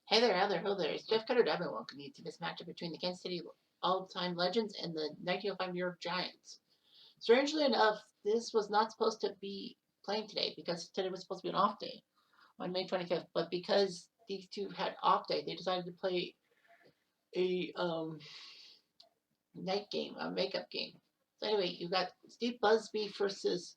Hey there, how there, ho there. It's Jeff Cutter Devin welcoming you to this matchup between the Kansas City all-time legends and the 1905 New York Giants. Strangely enough, this was not supposed to be playing today because today was supposed to be an off day on May 25th. But because these two had off day, they decided to play a night game, a makeup game. So anyway, you got Steve Busby versus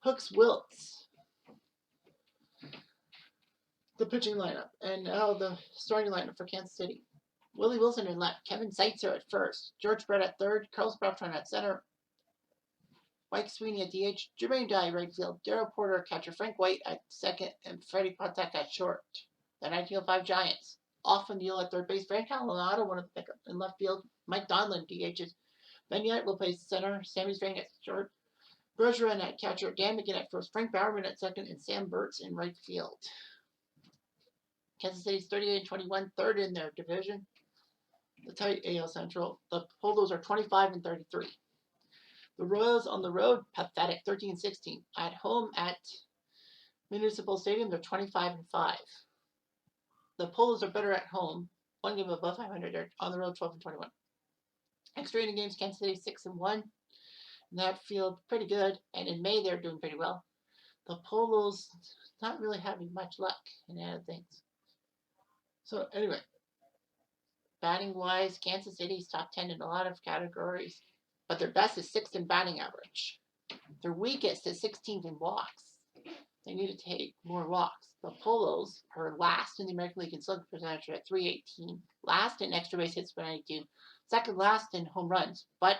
Hooks Wiltz, the pitching lineup, and now the starting lineup for Kansas City. Willie Wilson in left, Kevin Seitzer at first, George Brett at third, Carlos Beltran at center, Mike Sweeney at DH, Jermaine Dye right field, Darrell Porter catcher, Frank White at second, and Freddie Patek at short. The 1905 Giants. Often Neal at third base, Frank Calanata, one of the pickup in left field, Mike Donlin DHs. Ben Yett will play center, Sammy Strang at short, Bergeron at catcher, Dan McGinn at first, Frank Bowerman at second, and Sam Burtz in right field. Kansas City's 38-21, third in their division. The tight AL Central. The Polos are 25 and 33. The Royals on the road, pathetic, 13 and 16. At home at Municipal Stadium, they're 25 and 5. The Polos are better at home, one game above 500. They're on the road, 12 and 21. Extra inning games, Kansas City 6 and 1. In that field, pretty good. And in May, they're doing pretty well. The Polos not really having much luck in any of things. So anyway, batting wise, Kansas City's top 10 in a lot of categories, but their best is 6th in batting average. Their weakest is 16th in walks. They need to take more walks. The Polos are last in the American League in slugging percentage at 318, last in extra base hits per 92, second last in home runs, but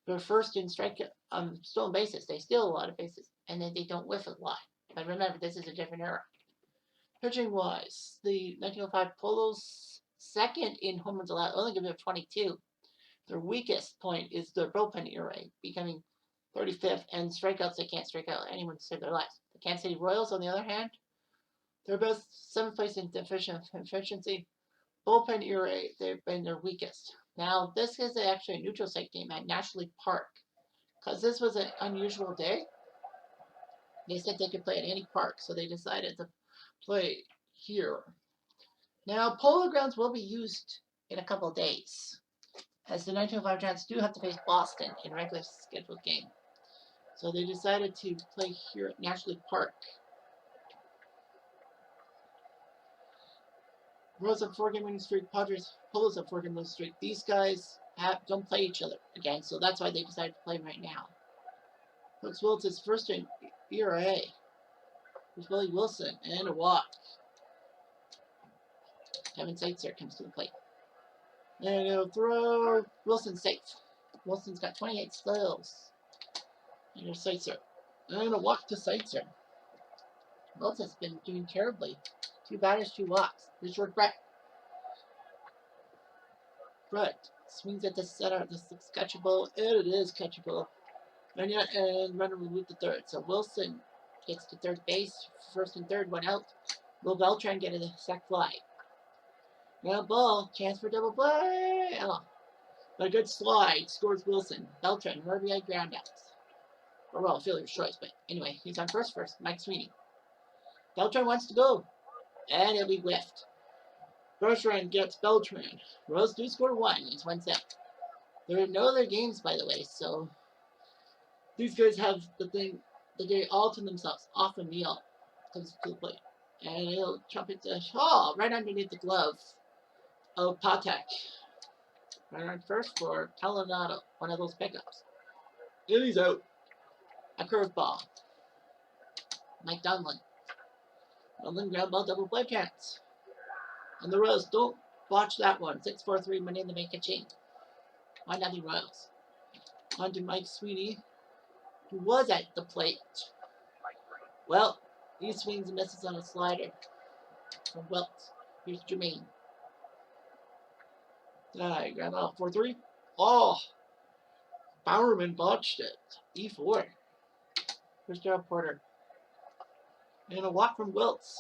they're first in stolen bases. They steal a lot of bases, and then they don't whiff a lot. But remember, this is a different era. Pitching wise, the 1905 Polos second in home runs allowed, only giving up 22. Their weakest point is their bullpen ERA, becoming 35th, and strikeouts, they can't strike out anyone to save their lives. The Kansas City Royals, on the other hand, they're both 7th place in efficiency. Bullpen ERA, they've been their weakest. Now, this is actually a neutral site game at National League Park. Because this was an unusual day, they said they could play at any park, so they decided to play here. Now, Polo Grounds will be used in a couple of days, as the 1905 Giants do have to face Boston in a regular scheduled game. So they decided to play here at National League Park. Royals have 4-game winning streak. Polos have 4-game winning streak. These guys don't play each other again, so that's why they decided to play right now. Hooks Wiltz is first in ERA. There's Willie Wilson and a walk. Kevin Seitzer comes to the plate. And he'll throw. Wilson safe. Wilson's got 28 steals. And there's Seitzer. And a walk to Seitzer. Wilson has been doing terribly. 2 batters, 2 walks. This short Brett. Brett swings at the center. This looks catchable. And it is catchable. And runner will move to third. So Wilson gets to third base. First and third, 1 out. Will Beltran get a sac fly? Now ball, chance for double play. Oh, a good slide scores Wilson. Beltran, RBI groundouts. Or well, fielder's choice, but anyway, he's on first. Mike Sweeney. Beltran wants to go, and it'll be whiffed. Bergeron gets Beltran. Royals do score 1. It's 1-0. There are no other games, by the way, so these guys have the thing that they all to themselves. Off and Neal comes to the plate, and he'll jump into right underneath the glove of Patek. Right on first for Calanata, one of those pickups. And he's out. A curveball. Mike Donlin. Donlin ground ball, double play chance. And the Royals don't watch that one. 6-4-3, money in the make a chain. 1-0 Royals. On to Mike Sweeney, who was at the plate. Well, he swings and misses on a slider from Wilt. Here's Jermaine. Grab out 4-3. Oh! Bowerman botched it. E4. Here's Darrell Porter. And a walk from Wiltz.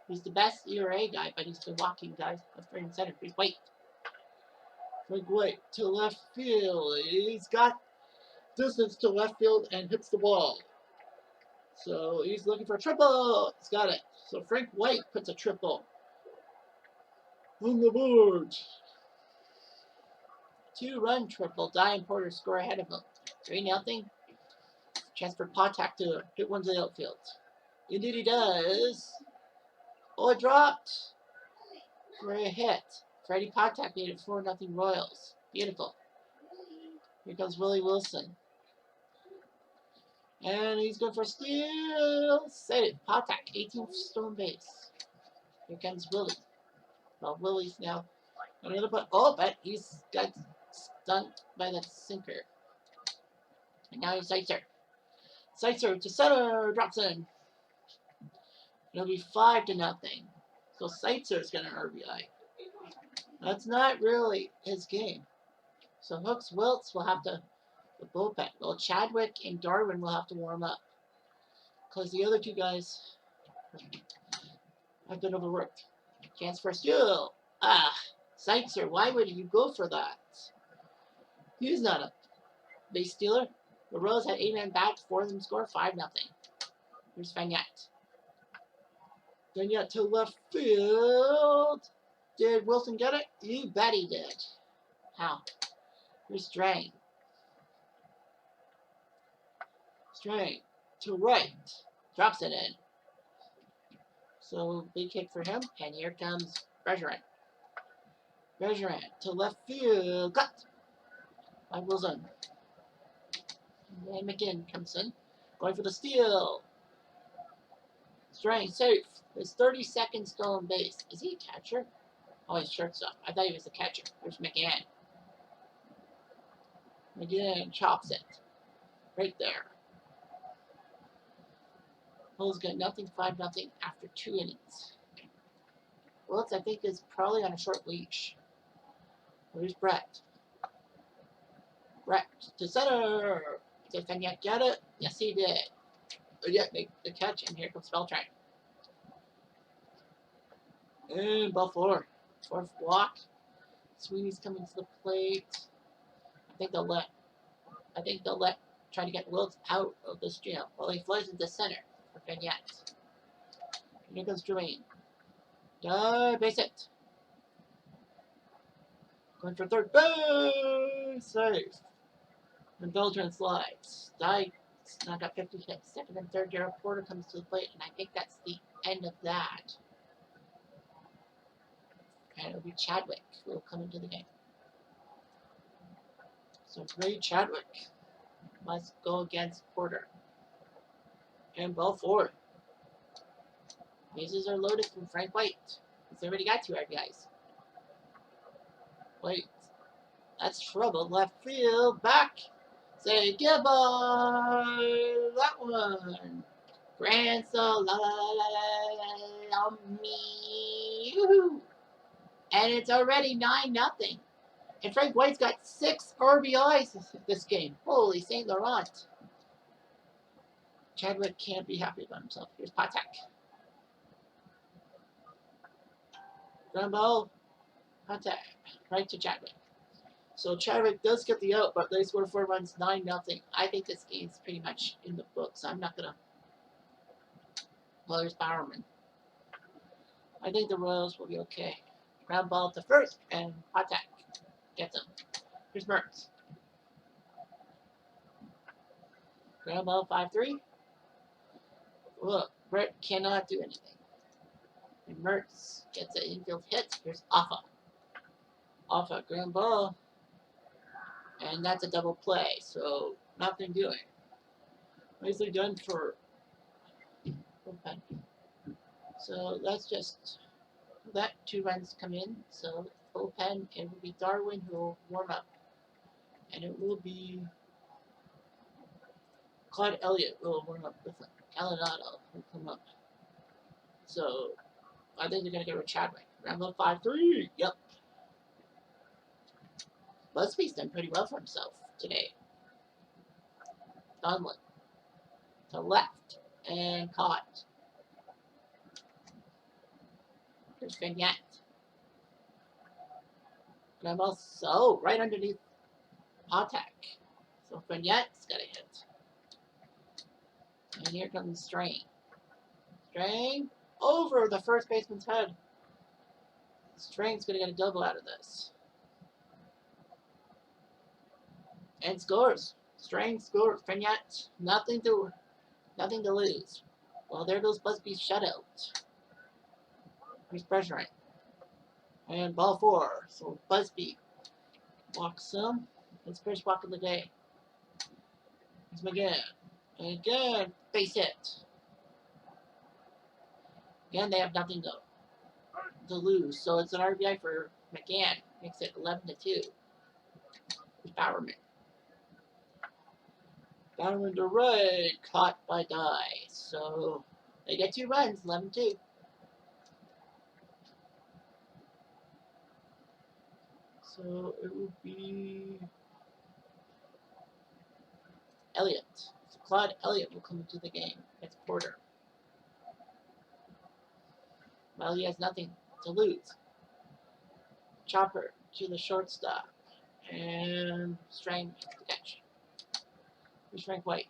He's the best ERA guy, but he's been walking guys up right in center. He's White. Frank White to left field. He's got distance to left field and hits the ball. So he's looking for a triple. He's got it. So Frank White puts a triple On the board. 2-run triple. Dye and Porter score ahead of him. 3-0. Chance for Potak to hit one to the outfield. Indeed he does. Oh, it dropped. For a hit. Freddie Potak made it 4-0 Royals. Beautiful. Here comes Willie Wilson. And he's going for a steal. Save. Potak, 18th stolen base. Here comes Willie. Well, Willie's now another put. Oh, but he's got stunned by that sinker. And now he's Seitzer. Seitzer to center. Drops in. It'll be 5-0. So Seitzer's going to RBI. That's not really his game. So Hooks Wiltz will have to the bullpen. Well, Chadwick and Darwin will have to warm up. Because the other two guys have been overworked. Chance for a steal. Seitzer, why would you go for that? He's not a base stealer. The Royals had 8-man bats, 4 of them score, 5-0. Here's Vignette. Vignette to left field. Did Wilson get it? You bet he did. How? Here's Strang. Strang to right. Drops it in. So big hit for him. And here comes Bergeron. Bergeron to left field. Cut. By Wilson. And McGinn comes in. Going for the steal. Strang safe. His 32nd stolen base. Is he a catcher? Oh, he's shortstop. I thought he was the catcher. There's McGinn. McGinn chops it. Right there. Bulls got nothing, 5-0 after 2 innings. Wiltz, I think, is probably on a short leash. Where's Brett? Brett to center. Did Vignette get it? Yes, he did. Vignette make the catch, and here comes Beltran. And ball 4. 4th block. Sweeney's coming to the plate. I think they'll let try to get Wiltz out of this jam. Well, he flies into center for Vignette. And here comes Jermaine. Base hit. Going for third base. Safe. And Beltran slides. Dye now got 50 hits. Second and third, Gerald Porter comes to the plate, and I think that's the end of that. And it'll be Chadwick who will come into the game. So Ray Chadwick must go against Porter. And ball 4. Bases are loaded from Frank White. He's already got 2 RBIs. Wait. That's trouble. Left field. Back. Say goodbye. That one. Grand Salami. And it's already 9-0. And Frank White's got 6 RBIs this game. Holy St. Laurent. Chadwick can't be happy about himself. Here's Potak. Ground ball. Potak. Right to Chadwick. So Chadwick does get the out, but they score 4 runs, 9-0. I think this game's pretty much in the books. I'm not gonna. Well, there's Bowerman. I think the Royals will be okay. Ground ball to first, and Potak gets him. Here's Mertz. Ground ball 5-3. Look, Brett cannot do anything. And Mertz gets an infield hit. Here's Offa. Offa, ground ball. And that's a double play, so nothing doing. Nicely done for bullpen. So let's just let 2 runs come in. So bullpen, it will be Darwin who will warm up. And it will be Claude Elliott will warm up with him. Alenado will come up. So I think they're going to go with Chadwick. Rambo 5-3. Yep. Busby's done pretty well for himself today. Donlin to left and caught. Here's Vignette. Rambo, so right underneath Potak. So Vignette's got a hit. And here comes Strain. Strain over the first baseman's head. Strang's gonna get a double out of this. And scores. Strang scores. Fernet, nothing to lose. Well, there goes Busby's shutout. He's pressuring. And ball 4. So Busby walks him. His first walk of the day. Here's McGann. And again, base hit. Again, they have nothing to lose. So it's an RBI for McGann. Makes it 11-2. Bowerman. Bowerman to right. Caught by Dye. So they get 2 runs. 11-2. So it would be Elliott. So Claude Elliott will come into the game. It's Porter. Well, he has nothing to lose. Chopper to the shortstop. And Strang makes the catch. Here's Frank White.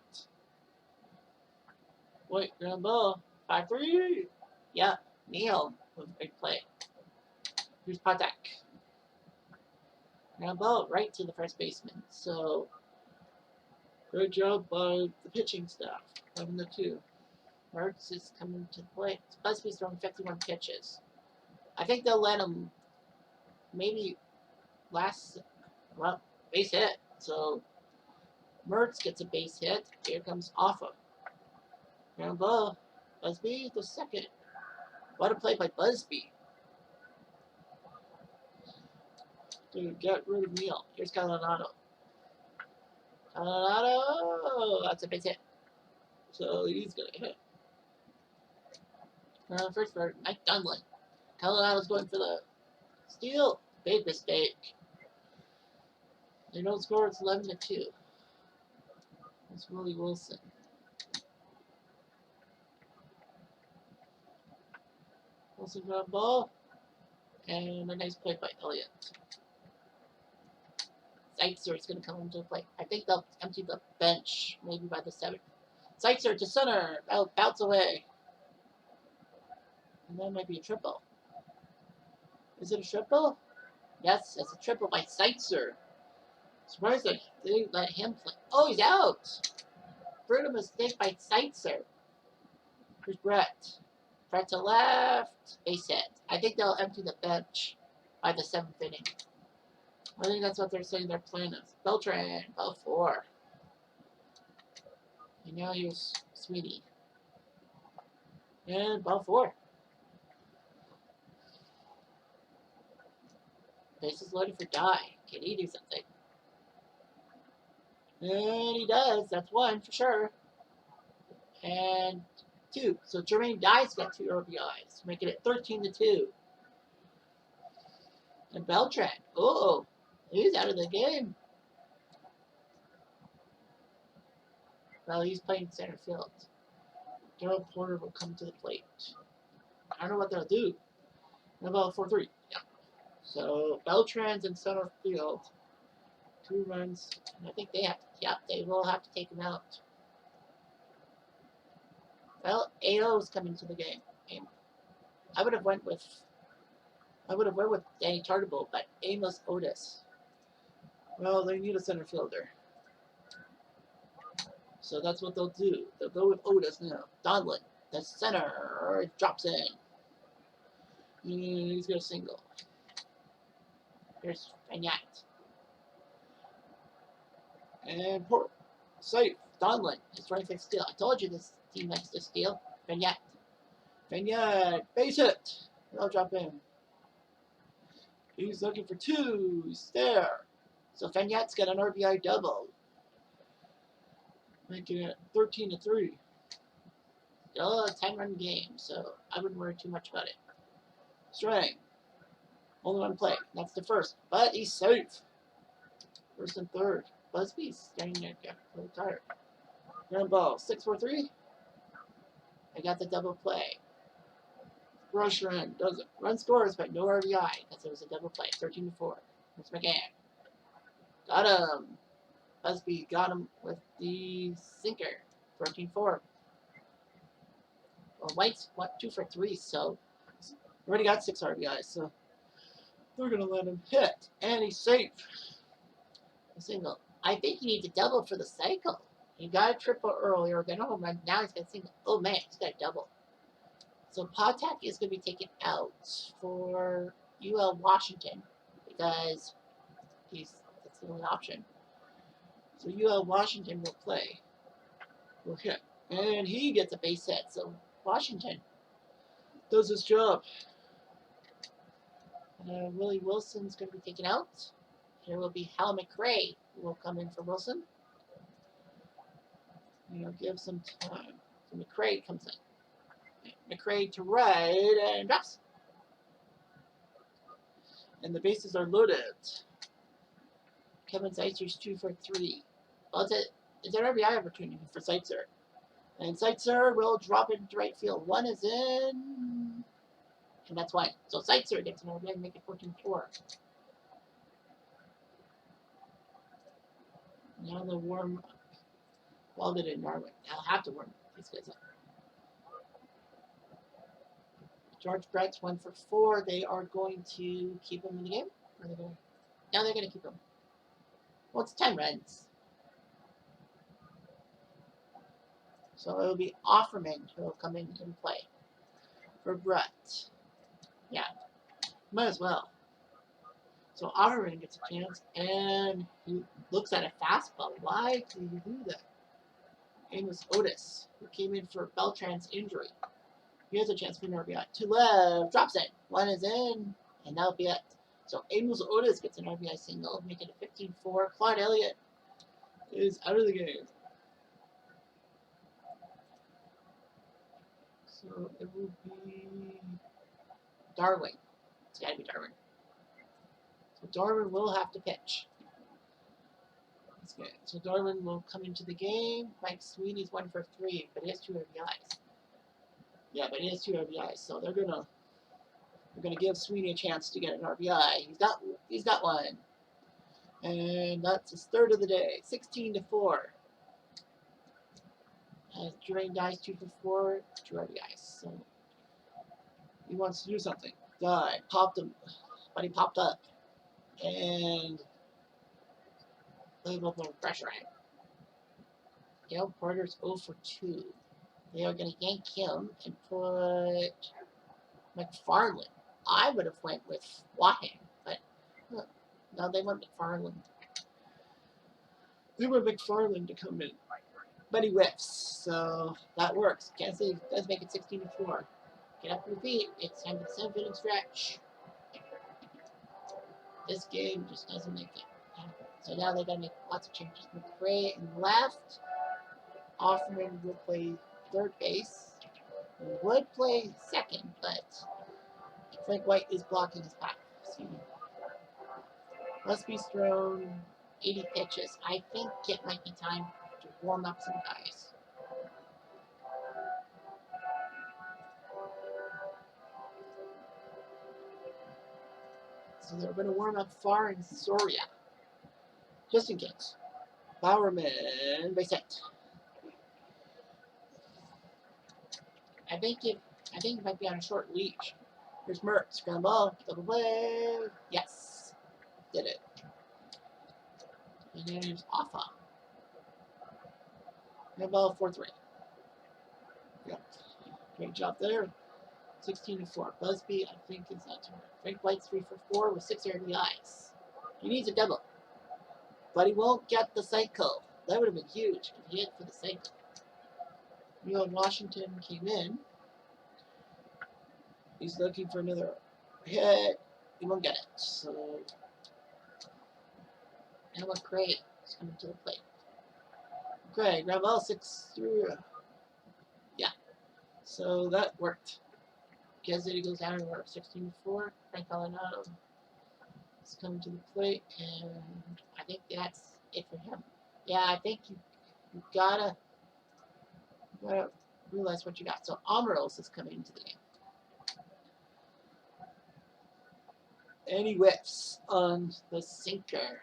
White, ground ball. 5-3. Yeah, Neal with a big play. Here's Patek. Ground ball right to the first baseman. So, good job by the pitching staff. 11-2. Mertz is coming to the plate. Busby's throwing 51 pitches. I think they'll let him maybe base hit. So Mertz gets a base hit. Here comes Offa. Ground ball. Busby the second. What a play by Busby. To get rid of Neal. Here's Calanado. Calanado! That's a base hit. So he's going to hit. First for Mike Dunlin. Calonado's going for the steal. Big mistake. They don't score. It's 11-2. It's Willie Wilson. Wilson got a ball. And a nice play by Elliott. Zeitzer is going to come into play. I think they'll empty the bench maybe by the 7th. Zeitzer to center. Bounce away. And that might be a triple. Is it a triple? Yes, it's a triple by Zeitzer. Surprised that they let him play. Oh, he's out. Brutal mistake by Zeitzer. Here's Brett. Brett to left. Base hit. I think they'll empty the bench by the 7th inning. I think that's what they're saying their plan is. Beltran, ball 4. And now here's Sweetie. And ball 4. Bases loaded for Dye. Can he do something? And he does. That's 1 for sure. And 2. So Jermaine Dye's got 2 RBIs, making it 13-2. And Beltran. Oh, he's out of the game. Well, he's playing center field. Gerald Porter will come to the plate. I don't know what they'll do. About 4-3. Yeah. So Beltran's in center field. 2 runs. And I think they have to. Yeah, they will have to take him out. Well, AO's coming to the game. And I would have went with Danny Tartable, but Amos Otis. Well, they need a center fielder. So that's what they'll do. They'll go with Otis now. Donlin, the center, drops in. And he's got a single. Here's Fagnac. And Port. Safe. Donlin is trying to steal. I told you this team likes to steal. Fagnac. Fagnac. Base hit. They'll drop in. He's looking for 2. He's there. So Fagnac's got an RBI double. Making it 13-3. Still a 10-run game, so I wouldn't worry too much about it. Strang. Only 1 play. That's the first. But he's safe. First and third. Busby's standing there. Got a little tired. Ground ball. 6-4-3. I got the double play. Rush run. Doesn't. Run scores, but no RBI because it was a double play. 13-4. Here's McGann. Got him. Busby got him with the sinker. 13-4. Well, White's 2 for 3, so already got 6 RBIs. So They're going to let him hit, and he's safe. A single. I think he needs a double for the cycle. He got a triple earlier, then a home run. Now he's got a single. Oh man, he's got a double. So Potak is going to be taken out for UL Washington because that's the only option. So UL Washington will play. Will hit. And he gets a base hit. So Washington does his job. Willie Wilson's going to be taken out. There will be Hal McRae who will come in for Wilson. Give some time. So McRae comes in. McRae to right and drops. And the bases are loaded. Kevin Seitzer's 2 for 3. Well, it's an RBI opportunity for Seitzer. And Seitzer will drop into right field. One is in. And that's one. So Seitzer gets an RBI and make it 14-4. Now the warm up. Welded in Norway. I'll have to warm these guys up. George Brett's 1 for 4. They are going to keep him in the game. Or they're going now they're going to keep him. Well, it's 10 runs. So it'll be Offerman who will come in and play for Brett. Yeah, might as well. So Offerman gets a chance, and he looks at a fastball. Why did he do that? Amos Otis, who came in for Beltran's injury. He has a chance for an RBI. To left, drops it. One is in, and that'll be it. So Amos Otis gets an RBI single, making it 15-4. Claude Elliott is out of the game. So it will be Darwin. It's got to be Darwin. So Darwin will have to pitch. That's good. So Darwin will come into the game. Mike Sweeney's 1 for 3, but he has 2 RBIs. Yeah, but he has 2 RBIs, so they're gonna give Sweeney a chance to get an RBI. He's got one, and that's his 3rd of the day. 16-4. As Drain dies 2 for 4, 2 RBIs. So he wants to do something. Popped him, but he popped up, and put a little pressure on him. Gail Porter's 0 for 2. They are going to yank him and put McFarland. I would have went with Wahan, but no, they want McFarland. They want McFarland to come in, but he whiffs, so that works. Kansas City does make it 16-4. Get up your feet. It's time for the 7th inning stretch. This game just doesn't make it happen. So now they got to make lots of changes. McRae in left. Offerman will play 3rd base. He would play 2nd, but Frank White is blocking his path. Busby's thrown 80 pitches. I think it might be time to warm up some guys. So they're going to warm up Farr and Soria, just in case. Bowerman, base hit. I think it might be on a short leash. Here's Mertz, scramble, double play. Yes, did it. And then here's Offa. And ball 4-3. Yep. Great job there. 16-4. Busby, I think, is that turn. Frank White's 3 for 4 with 6 RBIs. He needs a double, but he won't get the cycle. That would have been huge if he hit for the cycle. Washington came in. He's looking for another hit. He won't get it. So now McRae is coming to the plate. McRae, grab all 6 through. Yeah. So that worked. Kansas City goes down and we're 16-4. Frank Arenado is coming to the plate, and I think that's it for him. Yeah, I think you gotta realize what you got. So Amaros is coming into the game. And he whiffs on the sinker.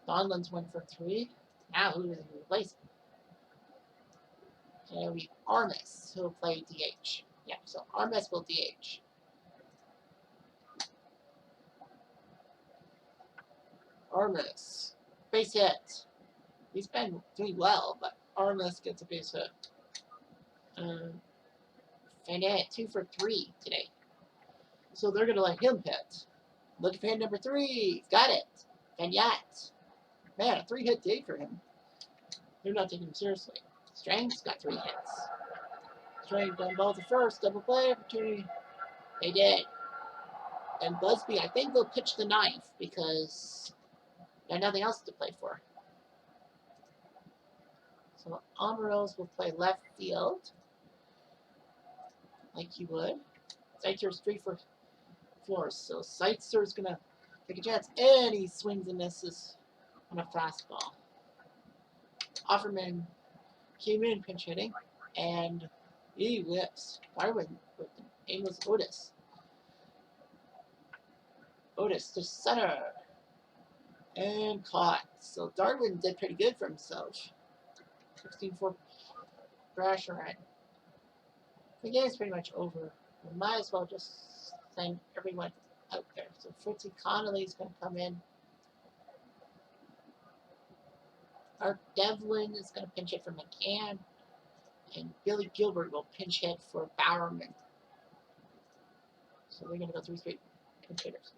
Donlan's 1 for 3. Now who does he replace? And it'll be Armas who'll play DH. Yeah, so Armas will DH. Armas. Base hit. He's been doing well, but Armas gets a base hit. Fanet 2 for 3 today. So they're going to let him hit. Look at fan number 3. He's got it. Fanet. Man, a 3-hit day for him. They're not taking him seriously. Strang's got 3 hits. Strang done ball to first. Double play opportunity. They did. And Busby, I think they'll pitch the 9th because they have nothing else to play for. So Amarillo will play left field. Like he would. Seitzer's 3 for 4. So Seitzer's going to take a chance. And he swings and misses on a fastball. Offerman came in pinch hitting. And he whips. Darwin with the aim was Otis. Otis to center. And caught. So Darwin did pretty good for himself. 16-4 Thrasher run. The game's pretty much over. We might as well just send everyone out there. So Fritzy Connolly's going to come in. Art Devlin is going to pinch hit for McCann. And Billy Gilbert will pinch hit for Bowerman. So we're going to go 3 straight pinch hitters.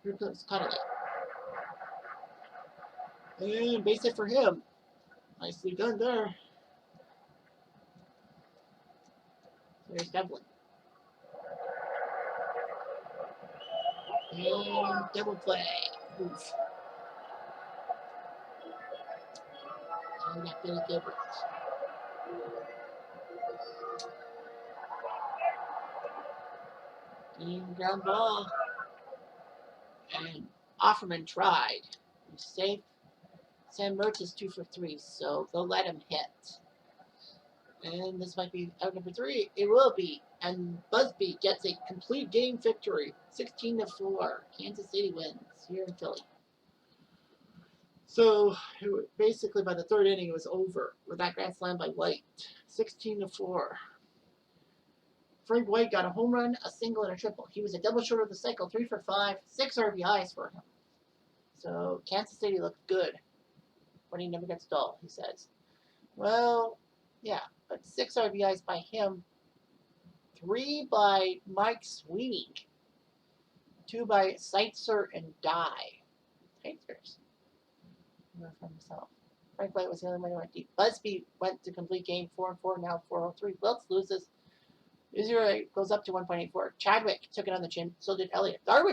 Here comes Connolly. And base hit for him. Nicely done there. There's Devlin. And double play. Oof. And we got Billy Gilbert. And ground ball. And Offerman tried. He's safe. Sam Mertz is 2 for 3, so they'll let him hit. And this might be out number 3. It will be. And Busby gets a complete game victory. 16-4. Kansas City wins here in Philly. So basically by the 3rd inning it was over with that grand slam by White. 16-4. Frank White got a home run, a single, and a triple. He was a double short of the cycle, 3 for 5, 6 RBIs for him. So Kansas City looked good when he never gets dull, he says. Well, yeah, but 6 RBIs by him, 3 by Mike Sweeney, 2 by Seitzer and Dye. Takers. From himself. Frank White was the only one who went deep. Busby went to complete game 4-4, now 4-3. Wilkes loses. 0 goes up to 1.84. Chadwick took it on the chin. So did Elliott. Darwin did.